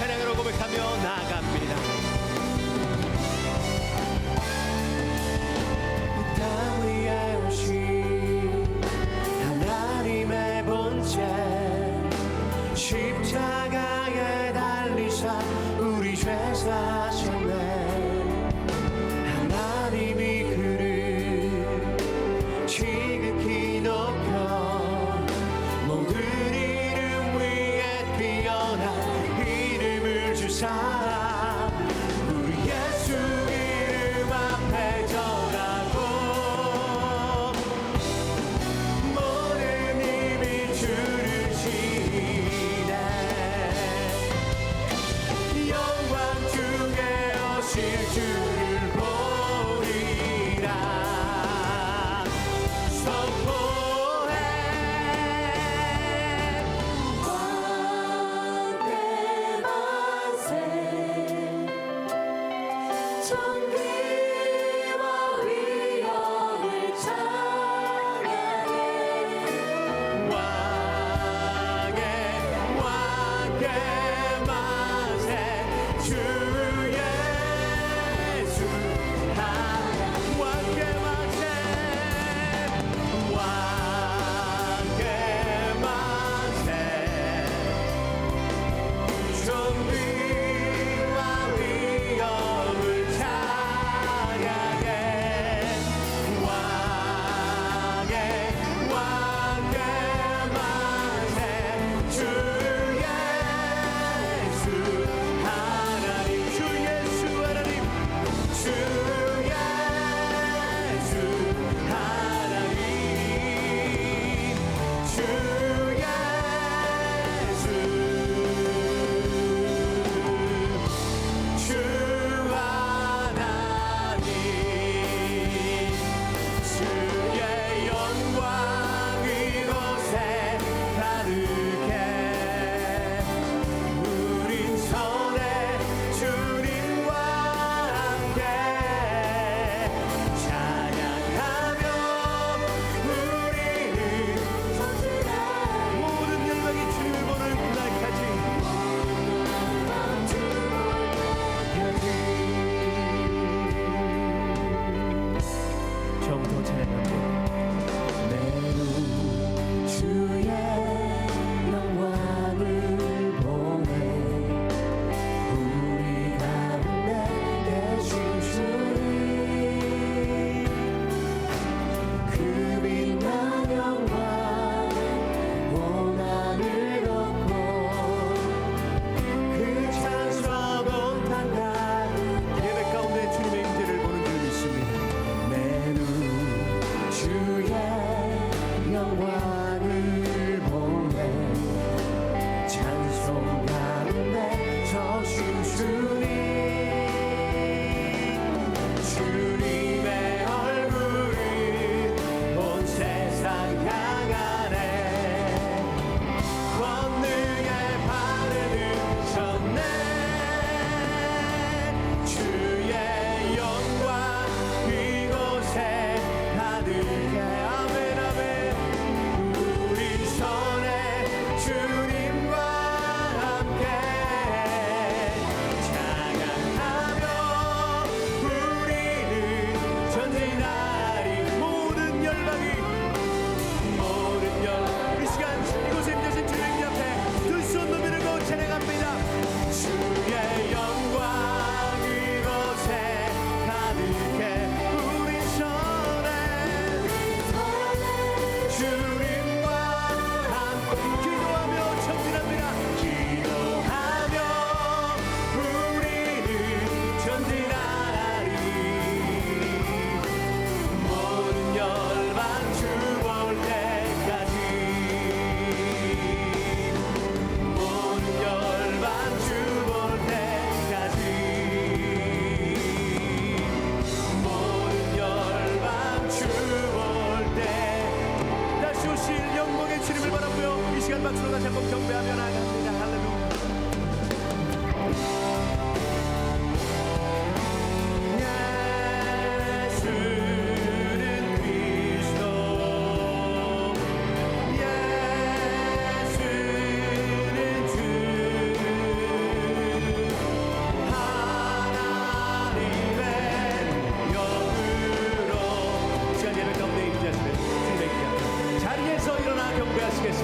찬양으로 고백하며 나아갑니다. 땅 위에 오신 하나님의 본체 십자가에 달리사 우리 죄 사셨네. 하나님이 그를 지극히 높여 모든 이름 위에 뛰어난 이름을 주사 우리 예수 이름 앞에 절하고 모든 힘이 주를 지네. 영광 중에 오실 주를 보리라.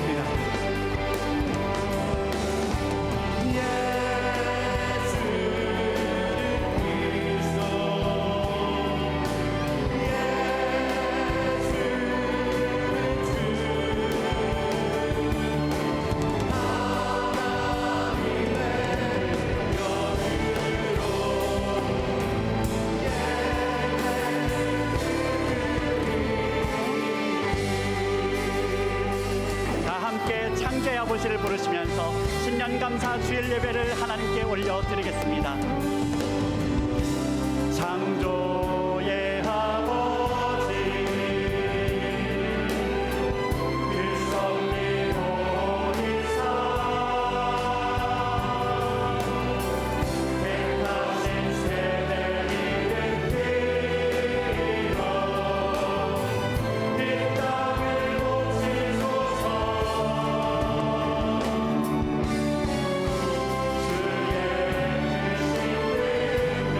찬양하겠습니다. 예수 그리스도 예수 주 하나님의 다 함께 창조의 아버지를 부르시면서 신년감사 주일 예배를 하나님께 올려드리겠습니다. 창조의 아버지 일성리보이사 택하신 세대 일으키러 이 땅을 고치소서. 주의 크신 능력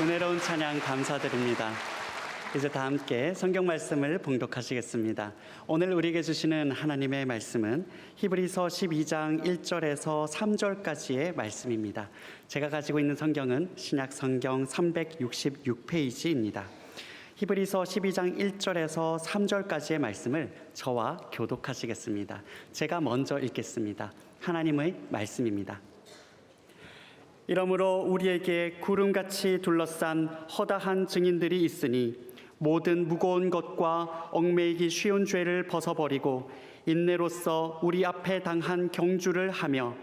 은혜로운 찬양 감사드립니다. 이제 다 함께 성경 말씀을 봉독하시겠습니다. 오늘 우리에게 주시는 하나님의 말씀은 히브리서 12장 1절에서 3절까지의 말씀입니다. 제가 가지고 있는 성경은 신약 성경 366페이지입니다. 히브리서 12장 1절에서 3절까지의 말씀을 저와 교독하시겠습니다. 제가 먼저 읽겠습니다. 하나님의 말씀입니다. 이러므로 우리에게 구름같이 둘러싼 허다한 증인들이 있으니 모든 무거운 것과 얽매이기 쉬운 죄를 벗어버리고 인내로써 우리 앞에 당한 경주를 하며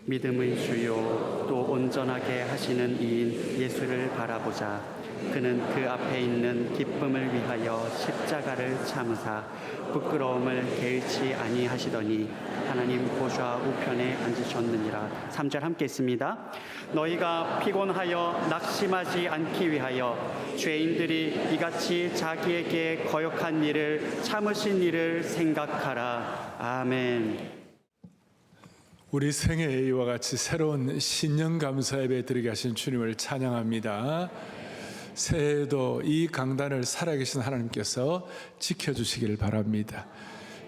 믿음의 주요 또 온전하게 하시는 이인 예수를 바라보자. 그는 그 앞에 있는 기쁨을 위하여 십자가를 참으사 부끄러움을 개의치 아니하시더니 하나님 보좌 우편에 앉으셨느니라. 3절 함께 있습니다. 너희가 피곤하여 낙심하지 않기 위하여 죄인들이 이같이 자기에게 거역한 일을 참으신 일을 생각하라. 아멘. 우리 생애에 이와 같이 새로운 신년 감사 예배 드리게 하신 주님을 찬양합니다. 새해에도 이 강단을 살아계신 하나님께서 지켜주시기를 바랍니다.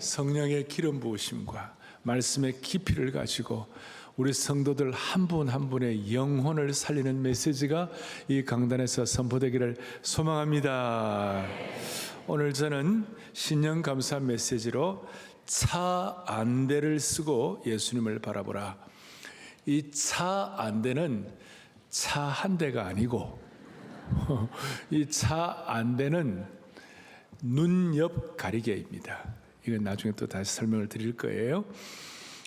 성령의 기름 부으심과 말씀의 깊이를 가지고 우리 성도들 한 분 한 분의 영혼을 살리는 메시지가 이 강단에서 선포되기를 소망합니다. 오늘 저는 신년 감사 메시지로 차 안대를 쓰고 예수님을 바라보라. 이 차 안대는 차 한 대가 아니고 이 차 안대는 눈 옆 가리개입니다. 이건 나중에 또 다시 설명을 드릴 거예요.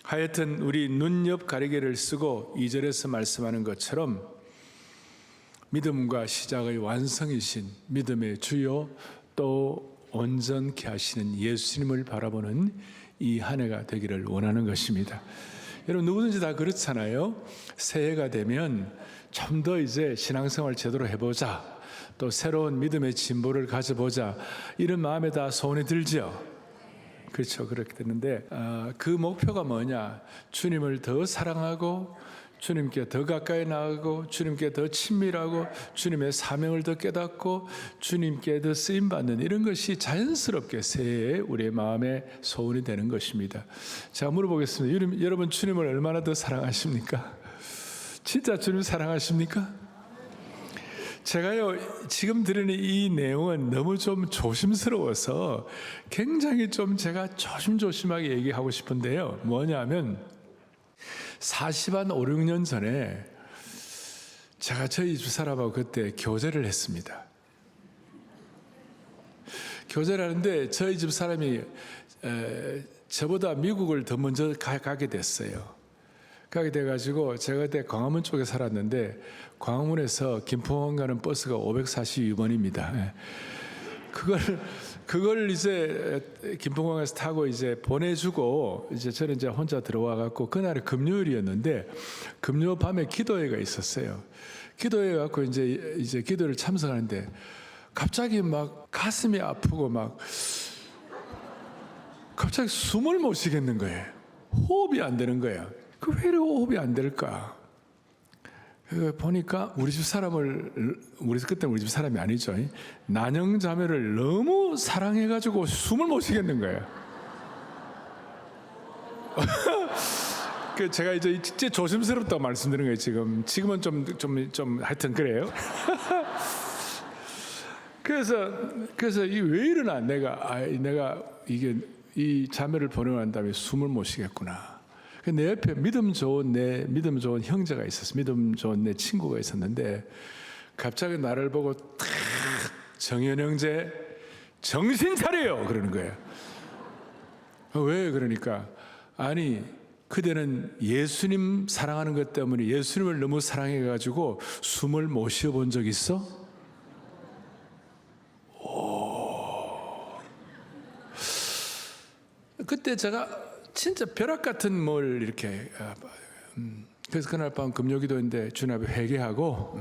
하여튼 우리 눈 옆 가리개를 쓰고 2절에서 말씀하는 것처럼 믿음과 시작의 완성이신 믿음의 주요 또 온전케 하시는 예수님을 바라보는 이 한 해가 되기를 원하는 것입니다. 여러분 누구든지 다 그렇잖아요. 새해가 되면 좀 더 이제 신앙생활 제대로 해보자, 또 새로운 믿음의 진보를 가져보자, 이런 마음에 다 소원이 들죠. 그렇죠. 그렇게 되는데 그 목표가 뭐냐? 주님을 더 사랑하고 주님께 더 가까이 나가고 주님께 더 친밀하고 주님의 사명을 더 깨닫고 주님께 더 쓰임받는 이런 것이 자연스럽게 새해에 우리의 마음의 소원이 되는 것입니다. 제가 물어보겠습니다. 여러분 주님을 얼마나 더 사랑하십니까? 진짜 주님 사랑하십니까? 제가요 지금 드리는 이 내용은 너무 좀 조심스러워서 굉장히 좀 제가 조심조심하게 얘기하고 싶은데요. 뭐냐면 40한 5, 6년 전에 제가 저희 집사람하고 그때 교제를 했습니다. 교제를 하는데 저희 집사람이 저보다 미국을 더 먼저 가게 됐어요. 가게 돼가지고 제가 그때 광화문 쪽에 살았는데 광화문에서 김포항 가는 버스가 542번입니다. 그걸 이제 김포공항에서 타고 이제 보내주고 이제 저는 이제 혼자 들어와 갖고 그날이 금요일이었는데 금요 밤에 기도회가 있었어요. 기도회 갖고 이제 기도를 참석하는데 갑자기 막 가슴이 아프고 막 갑자기 숨을 못 쉬겠는 거예요. 호흡이 안 되는 거예요. 왜 이렇게 호흡이 안 될까? 보니까 우리 집 사람이 아니죠. 난영 자매를 너무 사랑해가지고 숨을 못 쉬겠는 거예요. 제가 이제 진짜 조심스럽다고 말씀드리는 거예요. 지금은 좀 하여튼 그래요. 그래서 이 왜 이러나 내가 이게 이 자매를 보내고 난 다음에 숨을 못 쉬겠구나. 내 옆에 믿음 좋은 형제가 있었어. 믿음 좋은 내 친구가 있었는데 갑자기 나를 보고 탁 정현 형제 정신 차려요 그러는 거예요. 왜 그러니까 아니 그대는 예수님 사랑하는 것 때문에 예수님을 너무 사랑해가지고 숨을 못 쉬어본 적 있어? 그때 제가 진짜 벼락 같은 뭘 이렇게 그래서 그날 밤 금요기도인데 주님 앞에 회개하고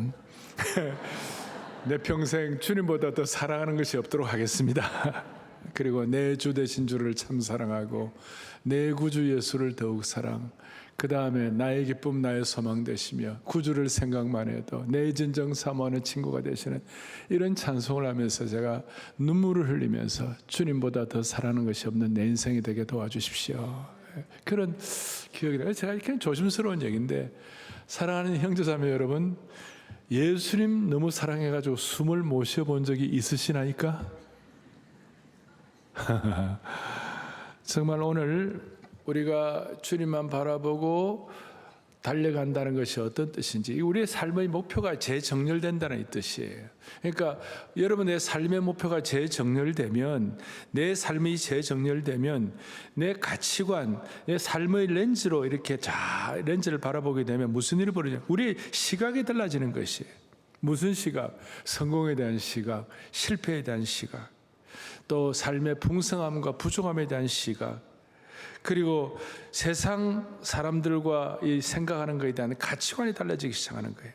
내 평생 주님보다 더 사랑하는 것이 없도록 하겠습니다. 그리고 내 주 되신 주를 참 사랑하고 내 구주 예수를 더욱 사랑, 그 다음에 나의 기쁨 나의 소망 되시며 구주를 생각만 해도 내 진정 사모하는 친구가 되시는 이런 찬송을 하면서 제가 눈물을 흘리면서 주님보다 더 사랑하는 것이 없는 내 인생이 되게 도와주십시오. 그런 기억이 나요. 제가 이렇게 조심스러운 얘기인데 사랑하는 형제자매 여러분, 예수님 너무 사랑해가지고 숨을 못 쉬어본 적이 있으시나이까? 정말 오늘 우리가 주님만 바라보고 달려간다는 것이 어떤 뜻인지, 우리의 삶의 목표가 재정렬된다는 이 뜻이에요. 그러니까 여러분, 내 삶의 목표가 재정렬되면, 내 삶이 재정렬되면 내 가치관, 내 삶의 렌즈로 이렇게 렌즈를 바라보게 되면 무슨 일이 벌어지냐, 우리의 시각이 달라지는 것이에요. 무슨 시각? 성공에 대한 시각, 실패에 대한 시각, 또 삶의 풍성함과 부족함에 대한 시각, 그리고 세상 사람들과 이 생각하는 것에 대한 가치관이 달라지기 시작하는 거예요.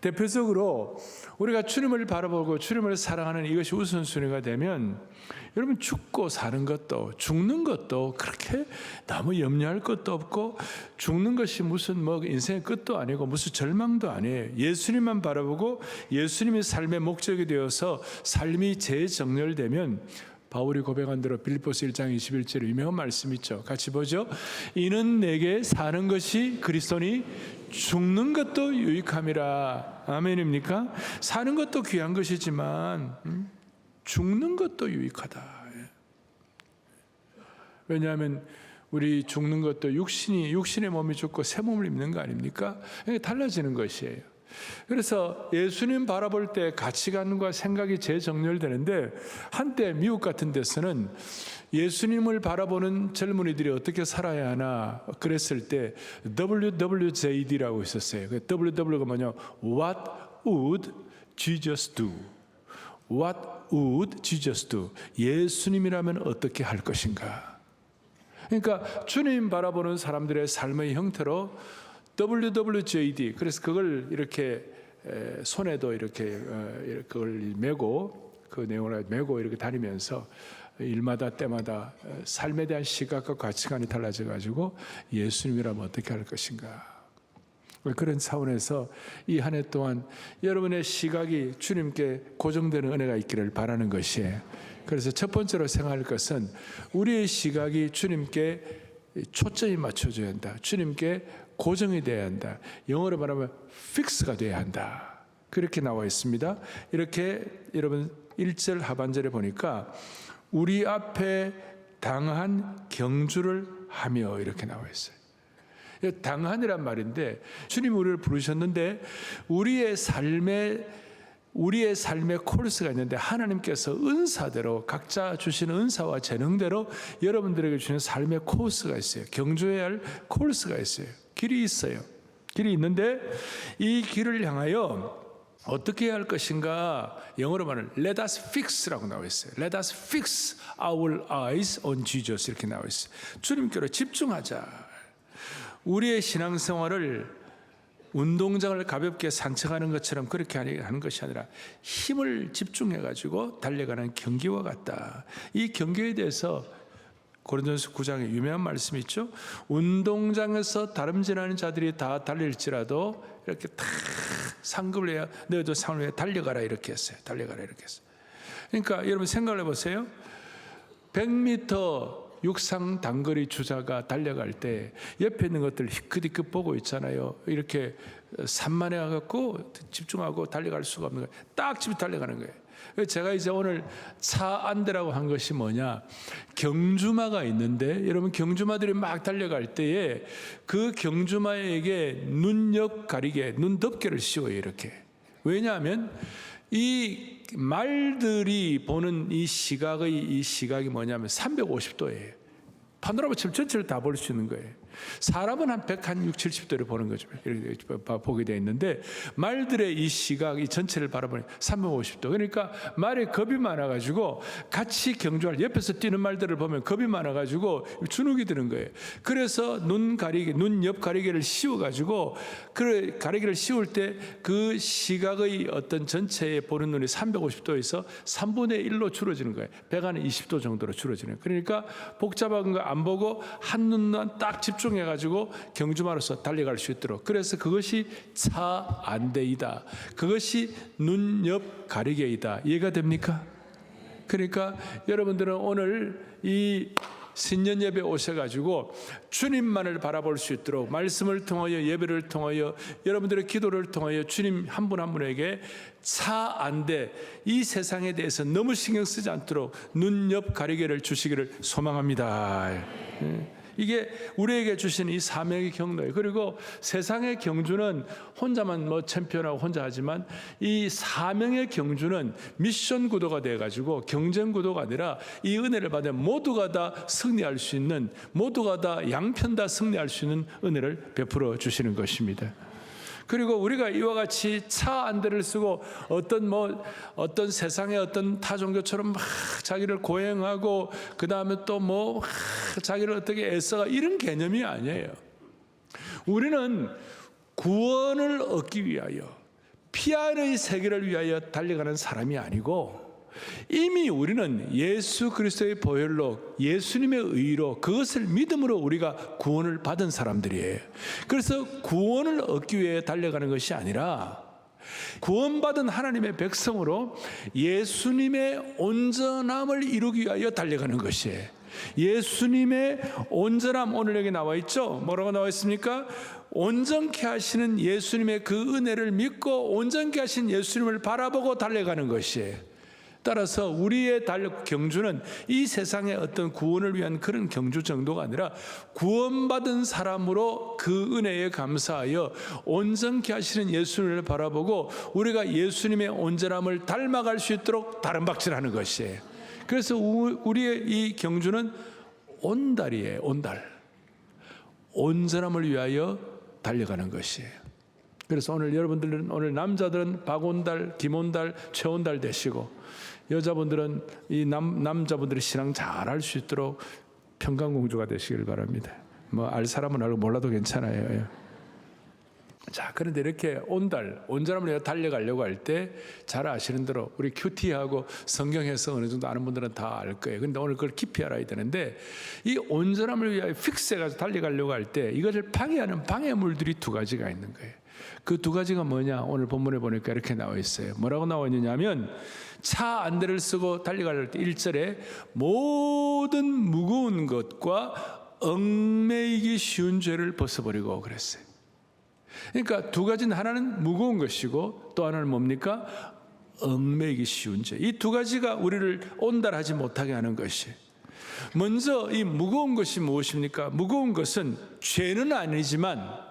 대표적으로 우리가 주님을 바라보고 주님을 사랑하는 이것이 우선순위가 되면, 여러분, 죽고 사는 것도 죽는 것도 그렇게 너무 염려할 것도 없고, 죽는 것이 무슨 인생의 끝도 아니고 무슨 절망도 아니에요. 예수님만 바라보고 예수님이 삶의 목적이 되어서 삶이 재정렬되면, 바울이 고백한 대로 빌립보서 1장 21절에 유명한 말씀 있죠. 같이 보죠. 이는 내게 사는 것이 그리스도니 죽는 것도 유익함이라. 아멘입니까? 사는 것도 귀한 것이지만 죽는 것도 유익하다. 왜냐하면 우리 죽는 것도 육신의 몸이 죽고 새 몸을 입는 거 아닙니까? 달라지는 것이에요. 그래서 예수님 바라볼 때 가치관과 생각이 재정렬되는데, 한때 미국 같은 데서는 예수님을 바라보는 젊은이들이 어떻게 살아야 하나 그랬을 때 WWJD라고 있었어요. WW가 뭐냐? What would Jesus do? What would Jesus do? 예수님이라면 어떻게 할 것인가? 그러니까 주님 바라보는 사람들의 삶의 형태로 WWJD, 그래서 그걸 이렇게 손에도 이렇게 그걸 메고, 그 내용을 메고 이렇게 다니면서 일마다 때마다 삶에 대한 시각과 가치관이 달라져 가지고 예수님이라면 어떻게 할 것인가. 그런 차원에서 이 한 해 동안 여러분의 시각이 주님께 고정되는 은혜가 있기를 바라는 것이에요. 그래서 첫 번째로 생각할 것은 우리의 시각이 주님께 초점이 맞춰져야 한다. 주님께 고정이 돼야 한다. 영어로 말하면 픽스가 돼야 한다. 그렇게 나와 있습니다. 이렇게 여러분 1절 하반절에 보니까 우리 앞에 당한 경주를 하며 이렇게 나와 있어요. 당한이란 말인데, 주님이 우리를 부르셨는데 우리의 삶의 코र्스가 있는데, 하나님께서 은사대로 각자 주시는 은사와 재능대로 여러분들에게 주시는 삶의 코र्스가 있어요. 경주해야 할 코र्스가 있어요. 길이 있어요. 길이 있는데 이 길을 향하여 어떻게 해야 할 것인가, 영어로 말하면 Let us fix라고 나와 있어요. Let us fix our eyes on Jesus 이렇게 나와 있어요. 주님께로 집중하자. 우리의 신앙생활을 운동장을 가볍게 산책하는 것처럼 그렇게 하는 것이 아니라 힘을 집중해가지고 달려가는 경기와 같다. 이 경기에 대해서 고린도전서 9장에 유명한 말씀이 있죠. 운동장에서 다름질하는 자들이 다 달릴지라도 이렇게 다 상급을 해야 너희도 상을 위해 달려가라 이렇게 했어요. 달려가라 이렇게 했어요. 그러니까 여러분 생각을 해보세요. 100m 육상 단거리 주자가 달려갈 때 옆에 있는 것들 희끗희끗 보고 있잖아요. 이렇게 산만해 갖고 집중하고 달려갈 수가 없는 거예요. 딱 집에 달려가는 거예요. 제가 이제 오늘 차 안대라고 한 것이 뭐냐, 경주마가 있는데 여러분 경주마들이 막 달려갈 때에 그 경주마에게 눈 옆 가리개, 눈 덮개를 씌워요. 이렇게. 왜냐하면 이 말들이 보는 이 시각이 뭐냐면 350도예요. 파노라마처럼 전체를 다 볼 수 있는 거예요. 사람은 한 160, 70도를 보는 거죠. 이렇게 보게 되어 있는데 말들의 이 시각, 이 전체를 바라보니 350도. 그러니까 말에 겁이 많아가지고 같이 경주할 옆에서 뛰는 말들을 보면 겁이 많아가지고 주눅이 드는 거예요. 그래서 눈 옆 가리개를 씌워가지고 그 가리개를 씌울 때 그 시각의 어떤 전체에 보는 눈이 350도에서 3분의 1로 줄어지는 거예요. 120도 정도로 줄어지는 거예요. 그러니까 복잡한 거 안 보고 한 눈만 딱 집중 집중해가지고 경주마로서 달려갈 수 있도록. 그래서 그것이 차 안대이다. 그것이 눈 옆 가리개이다. 이해가 됩니까? 그러니까 여러분들은 오늘 이 신년 예배 오셔가지고 주님만을 바라볼 수 있도록 말씀을 통하여 예배를 통하여 여러분들의 기도를 통하여 주님 한 분 한 분에게 차 안대 이 세상에 대해서 너무 신경 쓰지 않도록 눈 옆 가리개를 주시기를 소망합니다. 이게 우리에게 주신 이 사명의 경로예요. 그리고 세상의 경주는 혼자만 뭐 챔피언하고 혼자 하지만 이 사명의 경주는 미션 구도가 돼가지고 경쟁 구도가 아니라 이 은혜를 받으면 모두가 다 승리할 수 있는, 모두가 다 양편 다 승리할 수 있는 은혜를 베풀어 주시는 것입니다. 그리고 우리가 이와 같이 차 안대를 쓰고 어떤 세상의 어떤 타 종교처럼 막 자기를 고행하고 그 다음에 또 뭐 자기를 어떻게 애써가 이런 개념이 아니에요. 우리는 구원을 얻기 위하여 피안의 세계를 위하여 달려가는 사람이 아니고 이미 우리는 예수 그리스도의 보혈로 예수님의 의로 그것을 믿음으로 우리가 구원을 받은 사람들이에요. 그래서 구원을 얻기 위해 달려가는 것이 아니라 구원받은 하나님의 백성으로 예수님의 온전함을 이루기 위하여 달려가는 것이에요. 예수님의 온전함 오늘 여기 나와 있죠? 뭐라고 나와 있습니까? 온전케 하시는 예수님의 그 은혜를 믿고 온전케 하신 예수님을 바라보고 달려가는 것이에요. 따라서 우리의 경주는 이 세상의 어떤 구원을 위한 그런 경주 정도가 아니라 구원받은 사람으로 그 은혜에 감사하여 온전케 하시는 예수님을 바라보고 우리가 예수님의 온전함을 닮아갈 수 있도록 다름박질하는 것이에요. 그래서 우리의 이 경주는 온달이에요. 온달. 온전함을 위하여 달려가는 것이에요. 그래서 오늘 여러분들은 오늘 남자들은 박온달, 김온달, 최온달 되시고 여자분들은 이 남자분들이 신앙 잘 할 수 있도록 평강공주가 되시길 바랍니다. 뭐 알 사람은 알고 몰라도 괜찮아요. 자, 그런데 이렇게 온전함을 위해 달려가려고 할 때 잘 아시는 대로 우리 큐티하고 성경에서 어느 정도 아는 분들은 다 알 거예요. 근데 오늘 그걸 깊이 알아야 되는데 이 온전함을 위하여 픽스해가지고 달려가려고 할 때 이것을 방해하는 방해물들이 두 가지가 있는 거예요. 그 두 가지가 뭐냐? 오늘 본문에 보니까 이렇게 나와 있어요. 뭐라고 나와 있느냐면 차 안대를 쓰고 달려갈 때 1절에 모든 무거운 것과 얽매이기 쉬운 죄를 벗어버리고 그랬어요. 그러니까 두 가지는 하나는 무거운 것이고 또 하나는 뭡니까? 얽매이기 쉬운 죄. 이 두 가지가 우리를 온달하지 못하게 하는 것이. 먼저 이 무거운 것이 무엇입니까? 무거운 것은 죄는 아니지만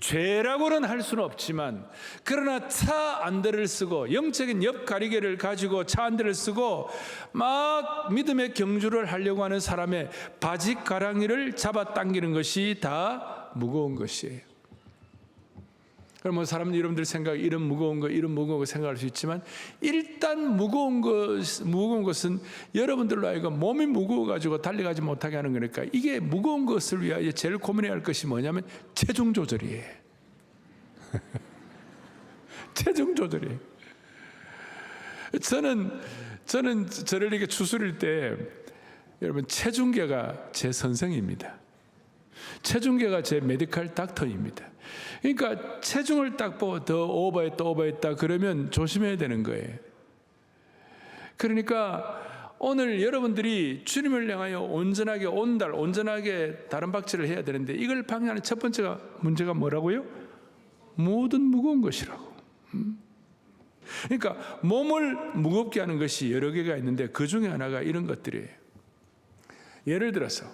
죄라고는 할 수는 없지만 그러나 차 안대를 쓰고 영적인 옆 가리개를 가지고 차 안대를 쓰고 막 믿음의 경주를 하려고 하는 사람의 바짓가랑이를 잡아당기는 것이 다 무거운 것이에요. 그러면 사람들 여러분들 생각 이런 무거운 거 생각할 수 있지만 일단 무거운 것은 여러분들로 하여금 몸이 무거워 가지고 달려가지 못하게 하는 거니까 이게 무거운 것을 위하여 제일 고민해야 할 것이 뭐냐면 체중 조절이에요. 체중 조절이에요. 저는 저를 이렇게 추스릴 때 여러분 체중계가 제 선생입니다. 체중계가 제 메디컬 닥터입니다. 그러니까 체중을 딱 보고 더 오버했다 그러면 조심해야 되는 거예요. 그러니까 오늘 여러분들이 주님을 향하여 온전하게 다름박질을 해야 되는데 이걸 방해하는 첫 번째 문제가 뭐라고요? 모든 무거운 것이라고. 그러니까 몸을 무겁게 하는 것이 여러 개가 있는데 그 중에 하나가 이런 것들이에요. 예를 들어서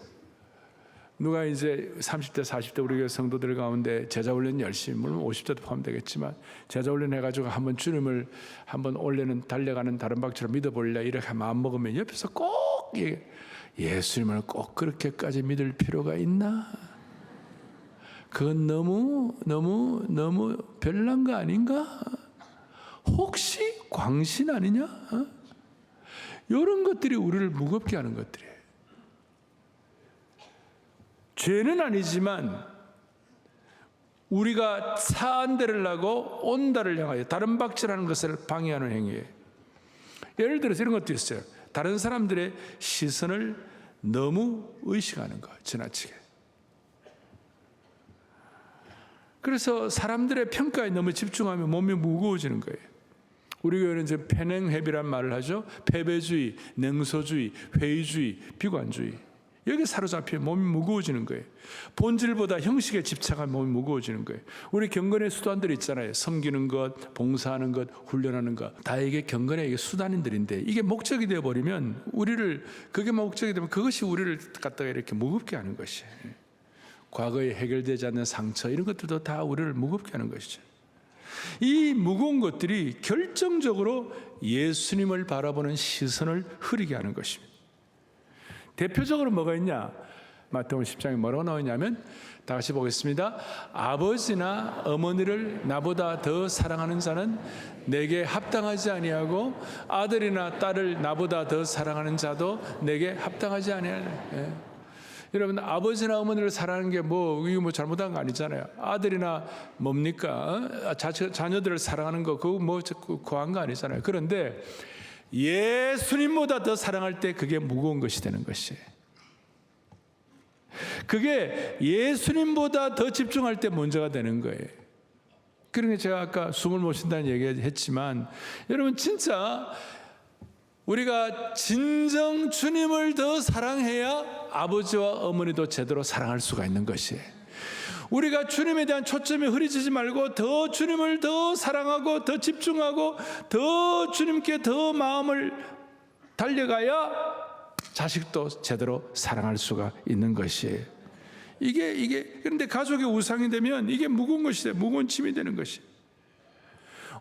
누가 이제 30대 40대 우리 교회 성도들 가운데 제자훈련 열심히, 물론 50대도 포함되겠지만 제자훈련 해가지고 한번 주님을 한번 올해는 달려가는 다름박질을 믿어볼래 이렇게 마음먹으면 옆에서 꼭 예수님을 꼭 그렇게까지 믿을 필요가 있나? 그건 너무 별난 거 아닌가? 혹시 광신 아니냐? 이런 것들이 우리를 무겁게 하는 것들이에요. 죄는 아니지만 우리가 차 안대를 하고 온달을 향하여 다름박질하는 것을 방해하는 행위예요. 예를 들어서 이런 것도 있어요. 다른 사람들의 시선을 너무 의식하는 거, 지나치게. 그래서 사람들의 평가에 너무 집중하면 몸이 무거워지는 거예요. 우리 교회는 이제 편행회비란 말을 하죠. 패배주의, 냉소주의, 회의주의, 비관주의. 여기 사로잡히면 몸이 무거워지는 거예요. 본질보다 형식에 집착하면 몸이 무거워지는 거예요. 우리 경건의 수단들이 있잖아요. 섬기는 것, 봉사하는 것, 훈련하는 것. 다 이게 경건의 이게 수단인들인데 이게 목적이 되어버리면 그게 목적이 되면 그것이 우리를 갖다가 이렇게 무겁게 하는 것이에요. 과거에 해결되지 않는 상처 이런 것들도 다 우리를 무겁게 하는 것이죠. 이 무거운 것들이 결정적으로 예수님을 바라보는 시선을 흐리게 하는 것입니다. 대표적으로 뭐가 있냐? 마태복음 10장에 뭐라고 나오냐면 다 같이 보겠습니다. 아버지나 어머니를 나보다 더 사랑하는 자는 내게 합당하지 아니하고 아들이나 딸을 나보다 더 사랑하는 자도 내게 합당하지 아니하네. 예. 여러분 아버지나 어머니를 사랑하는 게 이거 뭐 잘못한 거 아니잖아요. 아들이나 뭡니까? 자녀들을 사랑하는 거 그거 뭐 고한 거 아니잖아요. 그런데 예수님보다 더 사랑할 때 그게 무거운 것이 되는 것이에요. 그게 예수님보다 더 집중할 때 문제가 되는 거예요. 그러니까 제가 아까 숨을 못 쉰다는 얘기했지만 여러분 진짜 우리가 진정 주님을 더 사랑해야 아버지와 어머니도 제대로 사랑할 수가 있는 것이에요. 우리가 주님에 대한 초점이 흐려지지 말고 더 주님을 더 사랑하고 더 집중하고 더 주님께 더 마음을 달려가야 자식도 제대로 사랑할 수가 있는 것이에요. 그런데 가족의 우상이 되면 이게 무거운 것이 돼요. 무거운 짐이 되는 것이에요.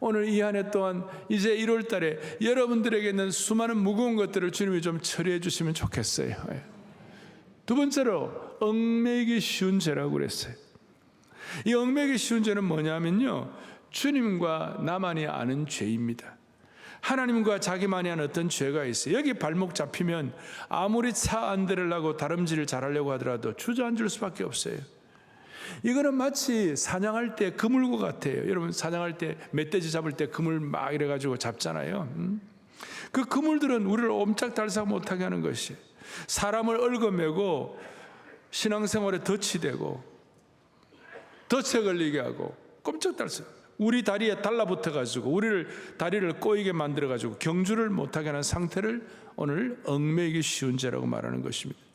오늘 이 한 해 동안 이제 1월 달에 여러분들에게 있는 수많은 무거운 것들을 주님이 좀 처리해 주시면 좋겠어요. 두 번째로 얽매이기 쉬운 죄라고 그랬어요. 이 얽매이기 쉬운 죄는 뭐냐면요, 주님과 나만이 아는 죄입니다. 하나님과 자기만이 아는 어떤 죄가 있어요. 여기 발목 잡히면 아무리 차 안 들으려고 다름질을 잘하려고 하더라도 주저앉을 수밖에 없어요. 이거는 마치 사냥할 때 그물과 같아요. 여러분 사냥할 때 멧돼지 잡을 때 그물 막 이래가지고 잡잖아요. 그 그물들은 우리를 옴짝달싹 못하게 하는 것이 사람을 얽어매고 신앙생활에 덫이 되고 덫에 걸리게 하고 꼼짝달싹 우리 다리에 달라붙어가지고 우리를 다리를 꼬이게 만들어가지고 경주를 못하게 하는 상태를 오늘 얽매이기 쉬운 죄라고 말하는 것입니다.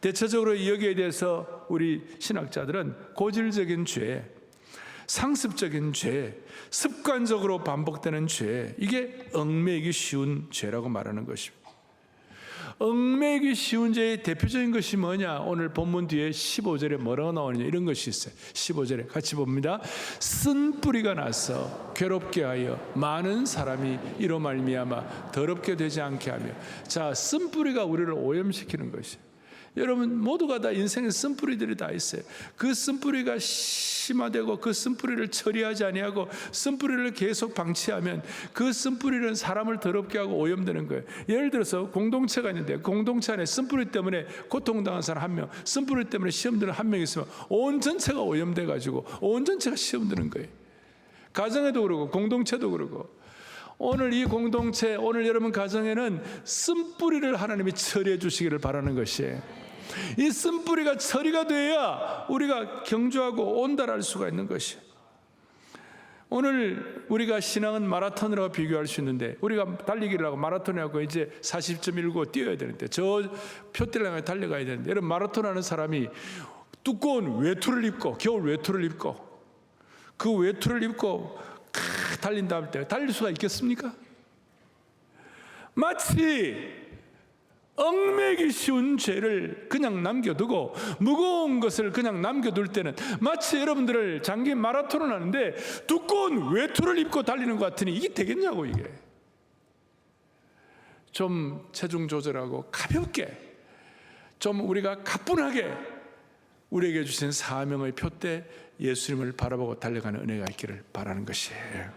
대체적으로 여기에 대해서 우리 신학자들은 고질적인 죄, 상습적인 죄, 습관적으로 반복되는 죄, 이게 얽매이기 쉬운 죄라고 말하는 것입니다. 얽매이기 쉬운 죄의 대표적인 것이 뭐냐? 오늘 본문 뒤에 15절에 뭐라고 나오느냐 이런 것이 있어요. 15절에 같이 봅니다. 쓴 뿌리가 나서 괴롭게 하여 많은 사람이 이로 말미암아 더럽게 되지 않게 하며. 자, 쓴 뿌리가 우리를 오염시키는 것이에요. 여러분 모두가 다 인생에 쓴뿌리들이 다 있어요. 그 쓴뿌리가 심화되고 그 쓴뿌리를 처리하지 아니하고 쓴뿌리를 계속 방치하면 그 쓴뿌리는 사람을 더럽게 하고 오염되는 거예요. 예를 들어서 공동체가 있는데 공동체 안에 쓴뿌리 때문에 고통당한 사람 한 명, 쓴뿌리 때문에 시험 드는 한 명 있으면 온 전체가 오염돼 가지고 온 전체가 시험 드는 거예요. 가정에도 그러고 공동체도 그러고. 오늘 이 공동체, 오늘 여러분 가정에는 쓴뿌리를 하나님이 처리해 주시기를 바라는 것이에요. 이 쓴뿌리가 처리가 돼야 우리가 경주하고 온달할 수가 있는 것이에요. 오늘 우리가 신앙은 마라톤이라고 비교할 수 있는데 우리가 달리기를 하고 마라톤을 하고 이제 40.19 뛰어야 되는데 저 표대를 향해 달려가야 되는데 여러분 마라톤 하는 사람이 두꺼운 외투를 입고 겨울 외투를 입고 그 외투를 입고 달린다 할 때 달릴 수가 있겠습니까? 마치 얽매이기 쉬운 죄를 그냥 남겨두고 무거운 것을 그냥 남겨둘 때는 마치 여러분들을 장기 마라톤을 하는데 두꺼운 외투를 입고 달리는 것 같으니 이게 되겠냐고. 이게 좀 체중 조절하고 가볍게 좀 우리가 가뿐하게 우리에게 주신 사명의 표대 예수님을 바라보고 달려가는 은혜가 있기를 바라는 것이에요.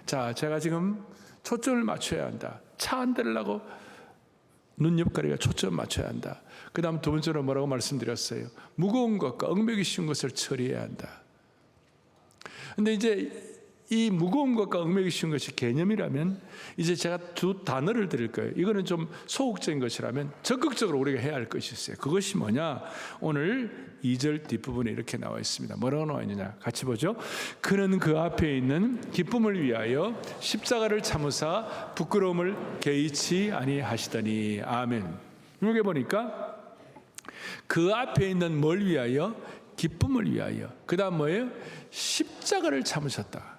자, 제가 지금 초점을 맞춰야 한다. 차 안 들으려고 눈 옆가리가 초점 맞춰야 한다. 그 다음 두 번째로 뭐라고 말씀드렸어요? 무거운 것과 얽매이기 쉬운 것을 처리해야 한다. 근데 이제 이 무거운 것과 얽매기 쉬운 것이 개념이라면 이제 제가 두 단어를 드릴 거예요. 이거는 좀 소극적인 것이라면 적극적으로 우리가 해야 할 것이 있어요. 그것이 뭐냐? 오늘 2절 뒷부분에 이렇게 나와 있습니다. 뭐라고 나와 있느냐? 같이 보죠. 그는 그 앞에 있는 기쁨을 위하여 십자가를 참으사 부끄러움을 개의치 아니하시더니. 아멘. 여기 보니까 그 앞에 있는 뭘 위하여? 기쁨을 위하여. 그 다음 뭐예요? 십자가를 참으셨다.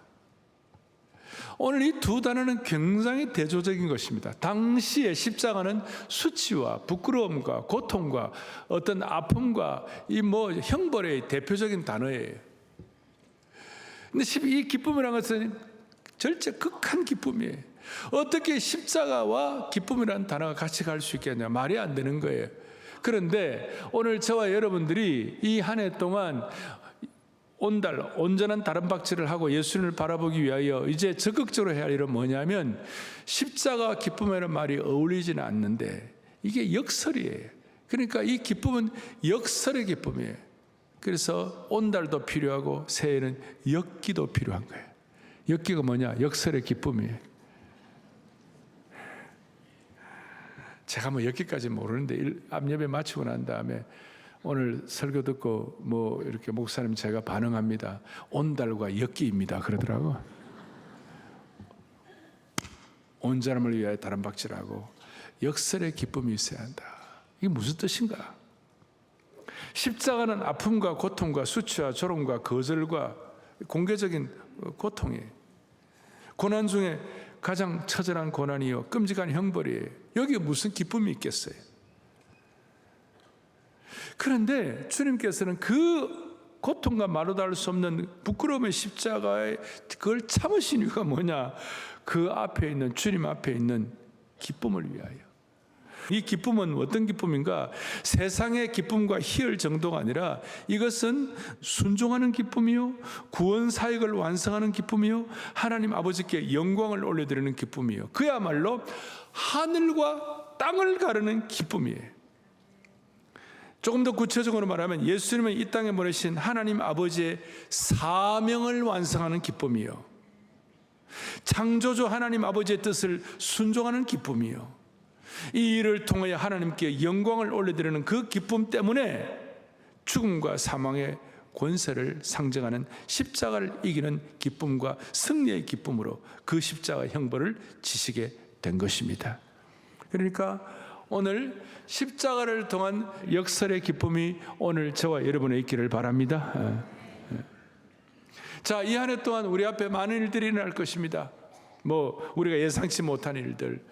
오늘 이 두 단어는 굉장히 대조적인 것입니다. 당시에 십자가는 수치와 부끄러움과 고통과 어떤 아픔과 이 형벌의 대표적인 단어예요. 근데 이 기쁨이라는 것은 절대 극한 기쁨이에요. 어떻게 십자가와 기쁨이라는 단어가 같이 갈 수 있겠냐? 말이 안 되는 거예요. 그런데 오늘 저와 여러분들이 이 한 해 동안 온달, 온전한 다름박질을 하고 예수님을 바라보기 위하여 이제 적극적으로 해야 할 일은 뭐냐면 십자가와 기쁨이라는 말이 어울리지는 않는데 이게 역설이에요. 그러니까 이 기쁨은 역설의 기쁨이에요. 그래서 온달도 필요하고 새해에는 엮기도 필요한 거예요. 엮기가 뭐냐? 역설의 기쁨이에요. 제가 엮기까지 모르는데 앞예배 마치고 난 다음에 오늘 설교 듣고 이렇게 목사님 제가 반응합니다. 온달과 엮기입니다. 그러더라고. 온전함을 위하여 다름박질하고 역설의 기쁨이 있어야 한다. 이게 무슨 뜻인가? 십자가는 아픔과 고통과 수치와 조롱과 거절과 공개적인 고통이에요. 고난 중에 가장 처절한 고난이요 끔찍한 형벌이에요. 여기에 무슨 기쁨이 있겠어요? 그런데 주님께서는 그 고통과 말로 다 할 수 없는 부끄러움의 십자가에 그걸 참으신 이유가 뭐냐? 그 앞에 있는 주님 앞에 있는 기쁨을 위하여. 이 기쁨은 어떤 기쁨인가? 세상의 기쁨과 희열 정도가 아니라 이것은 순종하는 기쁨이요, 구원 사역을 완성하는 기쁨이요, 하나님 아버지께 영광을 올려드리는 기쁨이요, 그야말로 하늘과 땅을 가르는 기쁨이에요. 조금 더 구체적으로 말하면 예수님은 이 땅에 보내신 하나님 아버지의 사명을 완성하는 기쁨이요, 창조주 하나님 아버지의 뜻을 순종하는 기쁨이요, 이 일을 통하여 하나님께 영광을 올려드리는 그 기쁨 때문에 죽음과 사망의 권세를 상징하는 십자가를 이기는 기쁨과 승리의 기쁨으로 그 십자가 형벌을 지시게 된 것입니다. 그러니까 오늘 십자가를 통한 역설의 기쁨이 오늘 저와 여러분의 있기를 바랍니다. 자, 이 한 해 동안 우리 앞에 많은 일들이 일어날 것입니다. 우리가 예상치 못한 일들,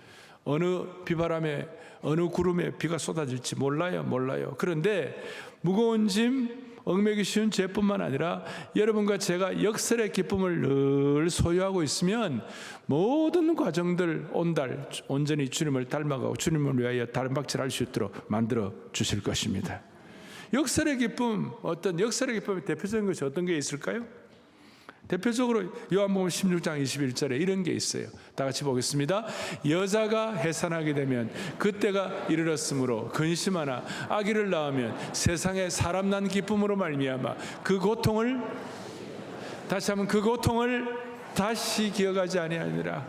어느 비바람에 어느 구름에 비가 쏟아질지 몰라요. 그런데 무거운 짐, 얽매기 쉬운 죄뿐만 아니라 여러분과 제가 역설의 기쁨을 늘 소유하고 있으면 모든 과정들 온달 온전히 주님을 닮아가고 주님을 위하여 다름박질할 수 있도록 만들어 주실 것입니다. 역설의 기쁨, 어떤 역설의 기쁨의 대표적인 것이 어떤 게 있을까요? 대표적으로 요한복음 16장 21절에 이런 게 있어요. 다 같이 보겠습니다. 여자가 해산하게 되면 그때가 이르렀으므로 근심하나 아기를 낳으면 세상에 사람 난 기쁨으로 말미암아 그 고통을 다시 한번 그 고통을 다시 기억하지 아니하니라.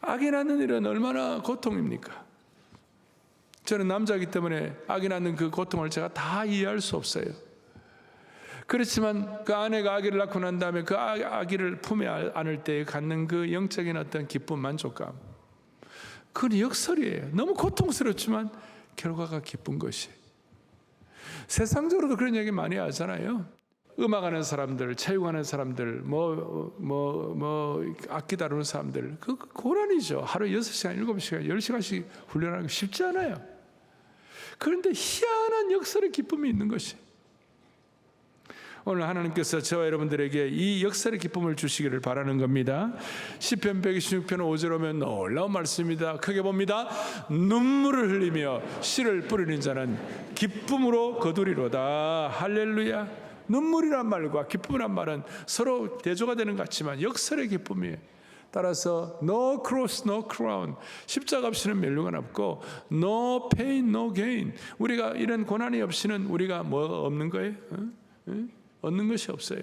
아기 낳는 일은 얼마나 고통입니까? 저는 남자이기 때문에 아기 낳는 그 고통을 제가 다 이해할 수 없어요. 그렇지만 그 아내가 아기를 낳고 난 다음에 그 아기를 품에 안을 때 갖는 그 영적인 어떤 기쁨, 만족감, 그건 역설이에요. 너무 고통스럽지만 결과가 기쁜 것이. 세상적으로도 그런 얘기 많이 하잖아요. 음악하는 사람들, 체육하는 사람들, 악기 다루는 사람들, 그 고난이죠. 하루에 6시간, 7시간, 10시간씩 훈련하는 거 쉽지 않아요. 그런데 희한한 역설의 기쁨이 있는 것이. 오늘 하나님께서 저와 여러분들에게 이 역설의 기쁨을 주시기를 바라는 겁니다. 시편 126편 5절 오면 놀라운 말씀입니다. 크게 봅니다. 눈물을 흘리며 씨를 뿌리는 자는 기쁨으로 거두리로다. 할렐루야. 눈물이란 말과 기쁨이란 말은 서로 대조가 되는 것 같지만 역설의 기쁨이에요. 따라서 no cross, no crown, 십자가 없이는 멸류관 없고 no pain, no gain, 우리가 이런 고난이 없이는 우리가 뭐가 없는 거예요? 얻는 것이 없어요.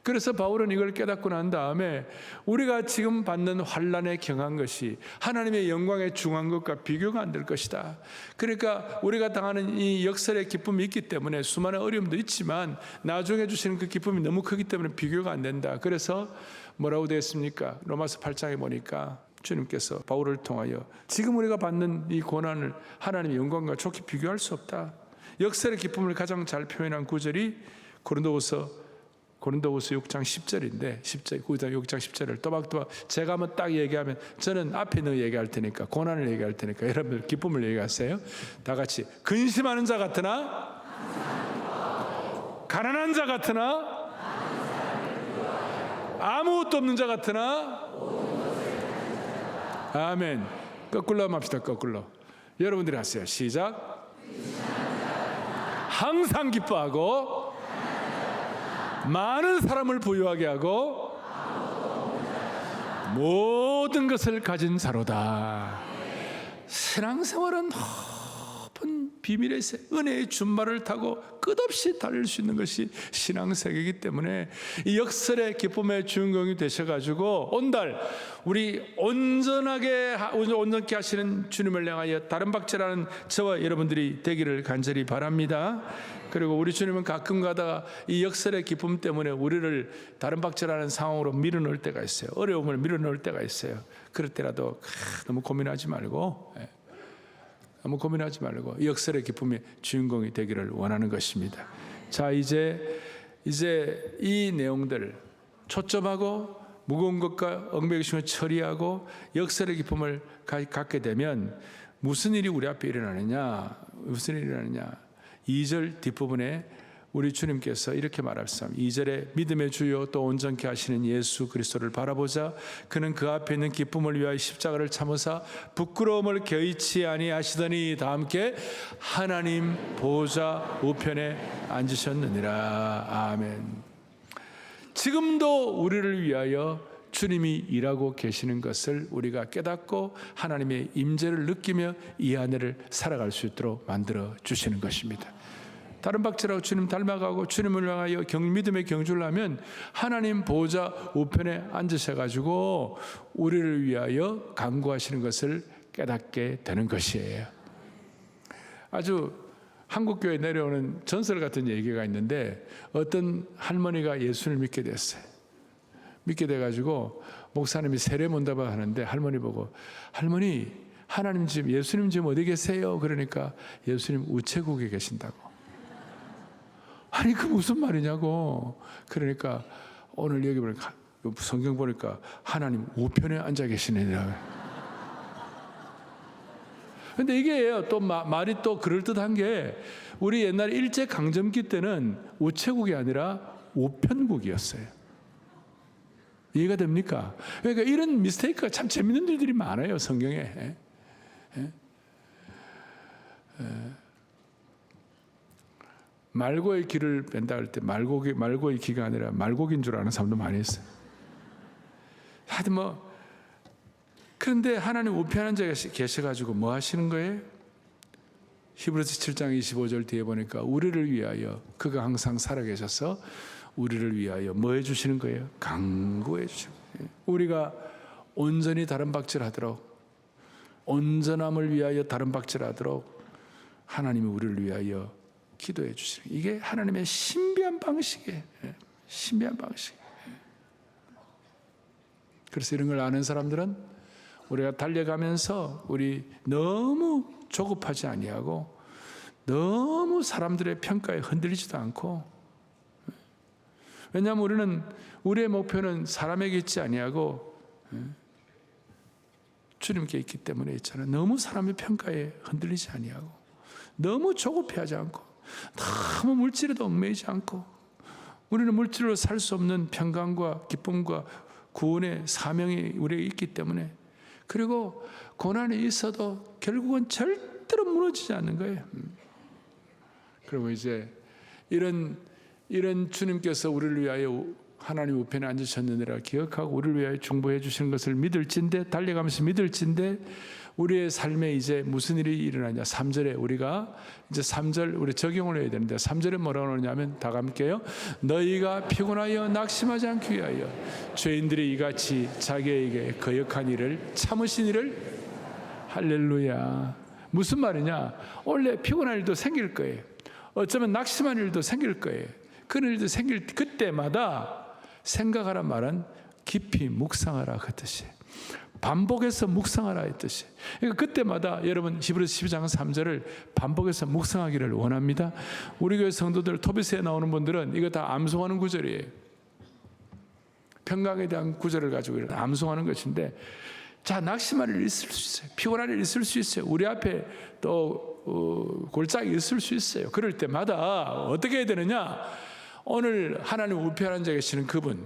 그래서 바울은 이걸 깨닫고 난 다음에 우리가 지금 받는 환난에 경한 것이 하나님의 영광에 중한 것과 비교가 안 될 것이다. 그러니까 우리가 당하는 이 역설의 기쁨이 있기 때문에 수많은 어려움도 있지만 나중에 주시는 그 기쁨이 너무 크기 때문에 비교가 안 된다. 그래서 뭐라고 되어 있습니까? 로마서 8장에 보니까 주님께서 바울을 통하여 지금 우리가 받는 이 고난을 하나님의 영광과 좋게 비교할 수 없다. 역설의 기쁨을 가장 잘 표현한 구절이 고린도후서 6장 10절인데 6장 10절을 또박또박 제가 한번 딱 얘기하면 저는 앞에 있는 거 얘기할 테니까 고난을 얘기할 테니까 여러분들 기쁨을 얘기하세요. 다 같이 근심하는 자 같으나 가난한 자 같으나 아무것도 없는 자 같으나 아멘. 거꾸로 한번 합시다. 거꾸로 여러분들이 하세요. 시작. 항상 기뻐하고 많은 사람을 부유하게 하고 모든 것을 가진 자로다. 신앙생활은 높은 비밀의 은혜의 준말을 타고 끝없이 달릴 수 있는 것이 신앙세계이기 때문에 이 역설의 기쁨의 주인공이 되셔가지고 온달 우리 온전하게 온전케 하시는 주님을 향하여 다른 박제라는 저와 여러분들이 되기를 간절히 바랍니다. 그리고 우리 주님은 가끔 가다가 이 역설의 기쁨 때문에 우리를 다른 박제라는 상황으로 밀어넣을 때가 있어요. 어려움을 밀어넣을 때가 있어요. 그럴 때라도 너무 고민하지 말고 너무 고민하지 말고 역설의 기쁨의 주인공이 되기를 원하는 것입니다. 자, 이제 이 내용들 초점하고 무거운 것과 얽매이심을 처리하고 역설의 기쁨을 갖게 되면 무슨 일이 우리 앞에 일어나느냐? 무슨 일이 일어나느냐? 2절 뒷부분에 우리 주님께서 이렇게 말하셨습니다. 2절에 믿음의 주요 또 온전케 하시는 예수 그리스도를 바라보자. 그는 그 앞에 있는 기쁨을 위하여 십자가를 참으사 부끄러움을 개의치 아니하시더니 다 함께 하나님 보좌 우편에 앉으셨느니라. 아멘. 지금도 우리를 위하여 주님이 일하고 계시는 것을 우리가 깨닫고 하나님의 임재를 느끼며 이 안을 살아갈 수 있도록 만들어 주시는 것입니다. 다른 박제라고 주님 닮아가고 주님을 향하여 믿음의 경주를 하면 하나님 보좌 우편에 앉으셔가지고 우리를 위하여 간구하시는 것을 깨닫게 되는 것이에요. 아주 한국교회에 내려오는 전설 같은 얘기가 있는데 어떤 할머니가 예수를 믿게 됐어요. 믿게 돼가지고 목사님이 세례문답을 하는데 할머니 보고 할머니 하나님 지금 예수님 지금 어디 계세요? 그러니까 예수님 우체국에 계신다고. 아니 그 무슨 말이냐고. 그러니까 오늘 여기 보니까 성경 보니까 하나님 우편에 앉아 계시느니라. 근데 이게 또 말이 또 그럴듯한 게 우리 옛날 일제강점기 때는 우체국이 아니라 우편국이었어요. 이해가 됩니까? 그러니까 이런 미스테이크가 참 재밌는 일들이 많아요 성경에. 말고의 기를 뺀다 할 때 말고의 기가 아니라 말고기인 줄 아는 사람도 많이 있어요. 하여튼 그런데 하나님 우편한 자가 계셔가지고 뭐 하시는 거예요? 히브리서 7장 25절 뒤에 보니까 우리를 위하여 그가 항상 살아계셔서 우리를 위하여 뭐 해주시는 거예요? 간구해 주시는 거예요. 우리가 온전히 다른 박질하도록 온전함을 위하여 다른 박질하도록 하나님이 우리를 위하여 기도해 주시는 이게 하나님의 신비한 방식이에요. 신비한 방식. 그래서 이런 걸 아는 사람들은 우리가 달려가면서 우리 너무 조급하지 아니하고 너무 사람들의 평가에 흔들리지도 않고 왜냐하면 우리의 목표는 사람에게 있지 아니하고 주님께 있기 때문에 있잖아요. 너무 사람의 평가에 흔들리지 아니하고 너무 조급해하지 않고 너무 물질에도 얽매이지 않고 우리는 물질로 살 수 없는 평강과 기쁨과 구원의 사명이 우리에게 있기 때문에 그리고 고난이 있어도 결국은 절대로 무너지지 않는 거예요. 그리고 이제 이런 주님께서 우리를 위하여 하나님 우편에 앉으셨느니라 기억하고 우리를 위하여 중보해 주시는 것을 믿을진데 달려가면서 믿을진데 우리의 삶에 이제 무슨 일이 일어나냐. 3절에 우리가 이제 3절 우리 적용을 해야 되는데 3절에 뭐라고 하냐면 다 함께요. 너희가 피곤하여 낙심하지 않기 위하여 죄인들이 이같이 자기에게 거역한 일을 참으신 일을 할렐루야. 무슨 말이냐. 원래 피곤한 일도 생길 거예요. 어쩌면 낙심한 일도 생길 거예요. 그런 일도 생길 그때마다 생각하란 말은 깊이 묵상하라 그 뜻이. 반복해서 묵상하라 이 뜻이. 그러니까 그때마다 여러분 히브리서 12장 3절을 반복해서 묵상하기를 원합니다. 우리 교회 성도들 토비스에 나오는 분들은 이거 다 암송하는 구절이에요. 평강에 대한 구절을 가지고 암송하는 것인데, 자, 낙심할 일 있을 수 있어요. 피곤할 일 있을 수 있어요. 우리 앞에 또 골짜기 있을 수 있어요. 그럴 때마다 어떻게 해야 되느냐. 오늘 하나님 우편한 자 계시는 그분,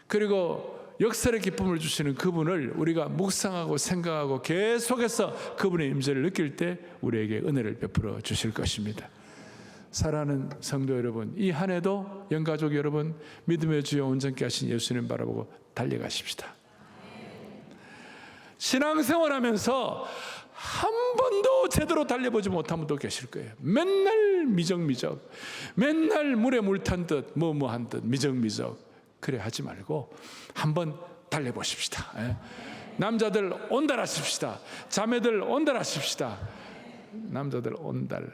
그리고 역설의 기쁨을 주시는 그분을 우리가 묵상하고 생각하고 계속해서 그분의 임재를 느낄 때 우리에게 은혜를 베풀어 주실 것입니다. 사랑하는 성도 여러분, 이 한 해도 영가족 여러분, 믿음의 주여 온전케 하신 예수님 바라보고 달려가십시다. 신앙생활하면서 한 번도 제대로 달려보지 못한 분도 계실 거예요. 맨날 미적미적, 맨날 물에 물 탄 듯 뭐뭐한 듯 미적미적. 그래 하지 말고 한번 달려보십시다. 남자들 온달하십시다. 자매들 온달하십시다. 남자들 온달,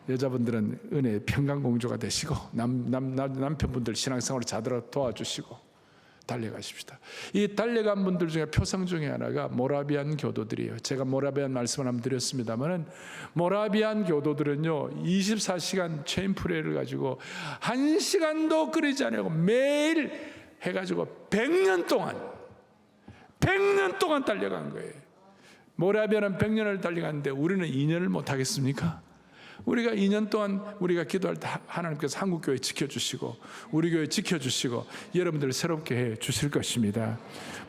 여자분들은 은혜 평강공주가 되시고 남편분들 신앙생활을 잘 도와주시고 달려가십시다. 이 달려간 분들 중에 표상 중에 하나가 모라비안 교도들이에요. 제가 모라비안 말씀을 한번 드렸습니다만은, 모라비안 교도들은요 24시간 체인 프레이를 가지고 1시간도 끊이지 않고 매일 해가지고 100년 동안 달려간 거예요. 모라비안은 100년을 달려갔는데 우리는 2년을 못 하겠습니까? 우리가 2년 동안 우리가 기도할 때 하나님께서 한국교회 지켜주시고 우리 교회 지켜주시고 여러분들을 새롭게 해 주실 것입니다.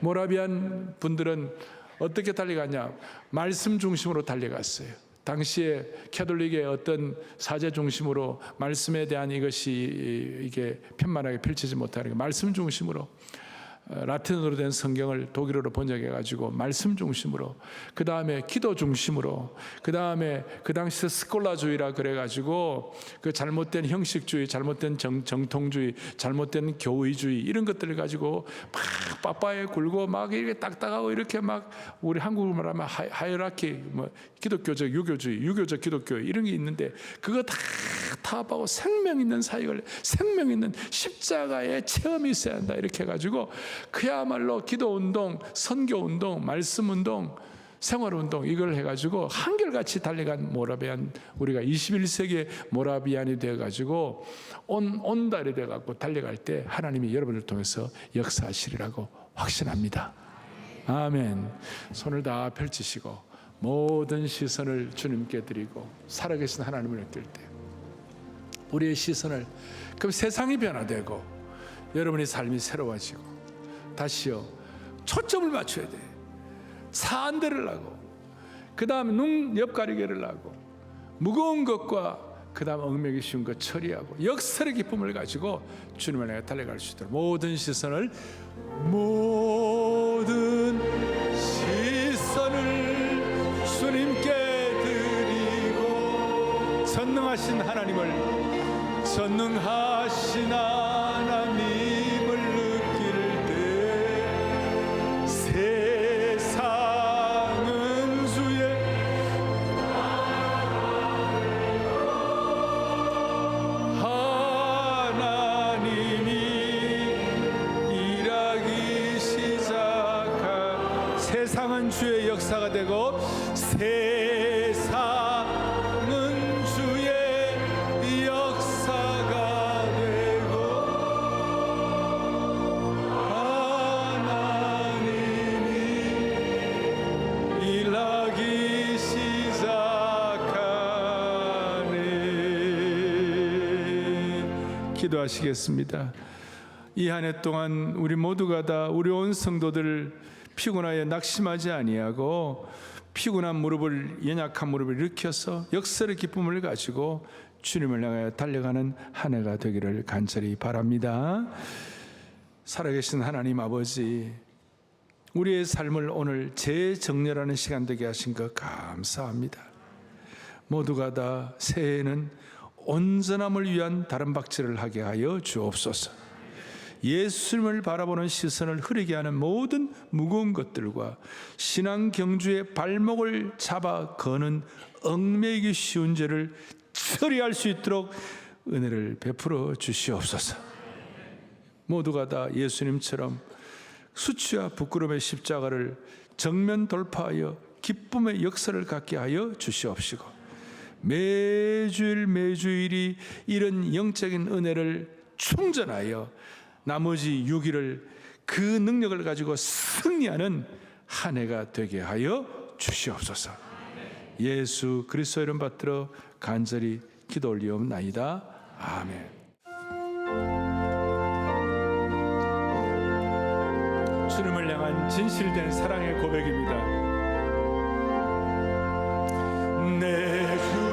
모라비안 분들은 어떻게 달려갔냐. 말씀 중심으로 달려갔어요. 당시에 캐톨릭의 어떤 사제 중심으로 말씀에 대한 이것이 이게 편만하게 펼치지 못하는 말씀 중심으로, 라틴어로 된 성경을 독일어로 번역해가지고 말씀 중심으로, 그 다음에 기도 중심으로, 그 다음에 그 당시에 스콜라주의라 그래가지고 그 잘못된 형식주의, 잘못된 정통주의, 잘못된 교의주의 이런 것들을 가지고 막 빠빠에 굴고 막 이렇게 딱딱하고 이렇게 막 우리 한국으로 말하면 하이라키, 뭐 기독교적 유교주의, 유교적 기독교의 이런 게 있는데 그거 다 타협하고 생명 있는 사역을, 생명 있는 십자가의 체험이 있어야 한다 이렇게 해가지고 그야말로 기도운동, 선교운동, 말씀운동, 생활운동 이걸 해가지고 한결같이 달려간 모라비안, 우리가 21세기의 모라비안이 되어가지고 온달이 되어가지고 달려갈 때 하나님이 여러분을 통해서 역사하시리라고 확신합니다. 아멘. 손을 다 펼치시고 모든 시선을 주님께 드리고 살아계신 하나님을 느낄 때 우리의 시선을, 그럼 세상이 변화되고 여러분의 삶이 새로워지고 다시요 초점을 맞춰야 돼. 사안대를 하고 그 다음에 눈 옆가리개를 하고 무거운 것과 그 다음 얽매기 쉬운 것 처리하고 역설의 기쁨을 가지고 주님을 향해 달려갈 수 있도록 모든 시선을 주님께 드리고 전능하신 하나님을, 전능하신 하나님을 느낄 때 세상은 주의 하나님이 일하기 시작한, 세상은 주의 역사가 되고 세상은 주의 역사가 되고 하나님이 일하기 시작하네. 기도하시겠습니다. 이 한 해 동안 우리 모두가 다 우리 온 성도들 피곤하여 낙심하지 아니하고 피곤한 무릎을, 연약한 무릎을 일으켜서 역설의 기쁨을 가지고 주님을 향해 달려가는 한 해가 되기를 간절히 바랍니다. 살아계신 하나님 아버지, 우리의 삶을 오늘 재정렬하는 시간 되게 하신 것 감사합니다. 모두가 다 새해에는 온전함을 위한 다름박질을 하게 하여 주옵소서. 예수님을 바라보는 시선을 흐리게 하는 모든 무거운 것들과 신앙 경주의 발목을 잡아 거는 얽매이기 쉬운 죄를 처리할 수 있도록 은혜를 베풀어 주시옵소서. 모두가 다 예수님처럼 수치와 부끄러움의 십자가를 정면 돌파하여 기쁨의 역사를 갖게 하여 주시옵시고, 매주일이 이런 영적인 은혜를 충전하여 나머지 6일을 그 능력을 가지고 승리하는 한 해가 되게 하여 주시옵소서. 예수 그리스도 이름 받들어 간절히 기도 올리옵나이다. 아멘. 주님을 향한 진실된 사랑의 고백입니다. 내 주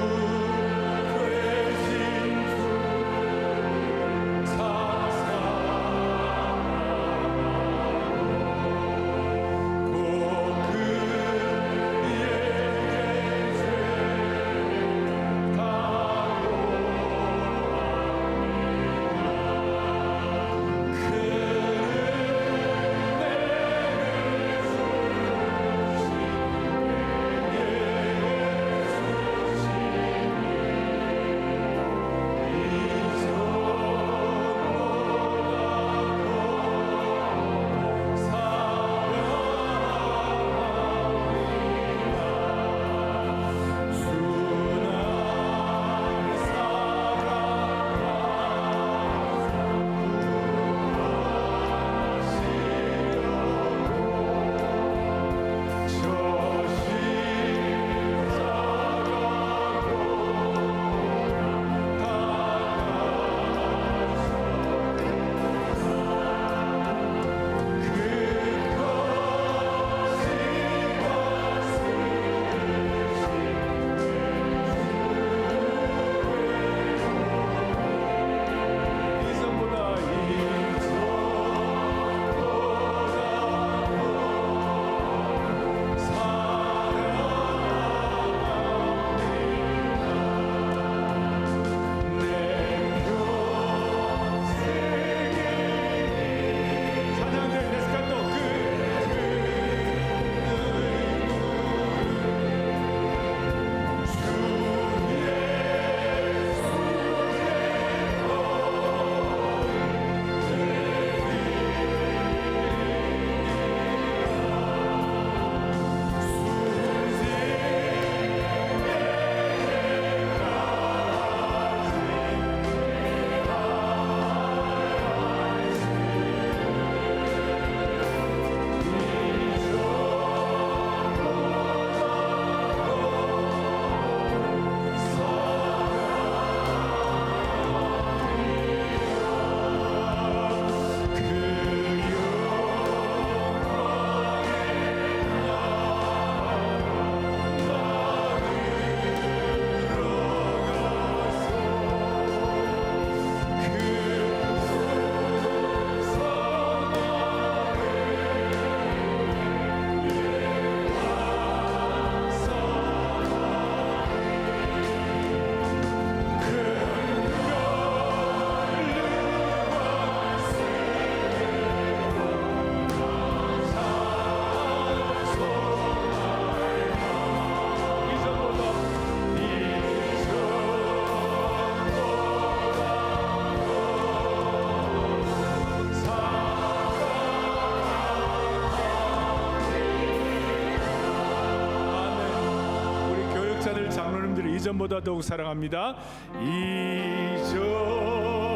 이전보다 더욱 사랑합니다. 이전